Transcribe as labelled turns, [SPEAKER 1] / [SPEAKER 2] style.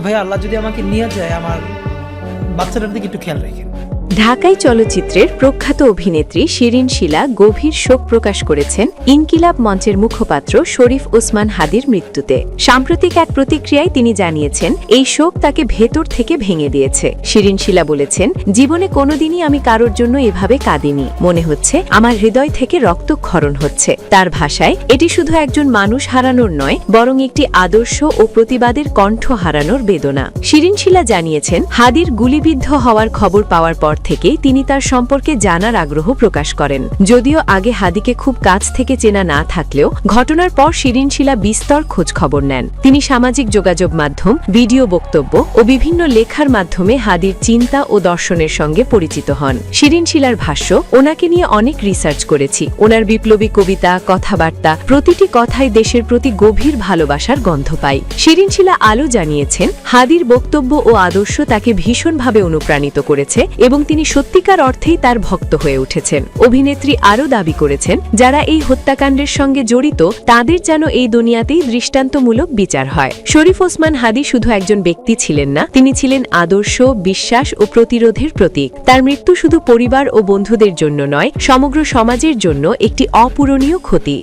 [SPEAKER 1] ভাই আল্লাহ যদি আমাকে নিয়ে যায়, আমার বাচ্চাটার দিকে একটু খেয়াল রাখেন।
[SPEAKER 2] ঢাকাই চলচ্চিত্রের প্রখ্যাত অভিনেত্রী শিরিন শিলা গভীর শোক প্রকাশ করেছেন ইনকিলাব মঞ্চের মুখপাত্র শরীফ ওসমান হাদির মৃত্যুতে। সাম্প্রতিক এক প্রতিক্রিয়ায় তিনি জানিয়েছেন, এই শোক তাকে ভেতর থেকে ভেঙে দিয়েছে। শিরিন শিলা বলেছেন, জীবনে কোনোদিনই আমি কারোর জন্য এভাবে কাঁদিনি। মনে হচ্ছে আমার হৃদয় থেকে রক্তক্ষরণ হচ্ছে। তার ভাষায়, এটি শুধু একজন মানুষ হারানোর নয়, বরং একটি আদর্শ ও প্রতিবাদের কণ্ঠ হারানোর বেদনা। শিরিন শিলা জানিয়েছেন, হাদির গুলিবিদ্ধ হওয়ার খবর পাওয়ার পর থেকেই তিনি তার সম্পর্কে জানার আগ্রহ প্রকাশ করেন। যদিও আগে হাদিকে খুব কাছ থেকে চেনা না থাকলেও ঘটনার পর শিরিন শিলা বিস্তর খোঁজ খবর নেন। তিনি সামাজিক যোগাযোগ মাধ্যম, ভিডিও বক্তব্য ও বিভিন্ন লেখার মাধ্যমে হাদির চিন্তা ও দর্শনের সঙ্গে পরিচিত হন। শিরিন শিলার ভাষ্য, ওনাকে নিয়ে অনেক রিসার্চ করেছি। ওনার বিপ্লবী কবিতা, কথাবার্তা, প্রতিটি কথায় দেশের প্রতি গভীর ভালোবাসার গন্ধ পাই। শিরিন শিলা আলো জানিয়েছেন, হাদির বক্তব্য ও আদর্শ তাকে ভীষণভাবে অনুপ্রাণিত করেছে এবং তিনি সত্যিকার অর্থেই তার ভক্ত হয়ে উঠেছেন। অভিনেত্রী আরও দাবি করেছেন, যারা এই হত্যাকাণ্ডের সঙ্গে জড়িত তাদের যেন এই দুনিয়াতেই দৃষ্টান্তমূলক বিচার হয়। শরীফ ওসমান হাদি শুধু একজন ব্যক্তি ছিলেন না, তিনি ছিলেন আদর্শ, বিশ্বাস ও প্রতিরোধের প্রতীক। তার মৃত্যু শুধু পরিবার ও বন্ধুদের জন্য নয়, সমগ্র সমাজের জন্য একটি অপূরণীয় ক্ষতি।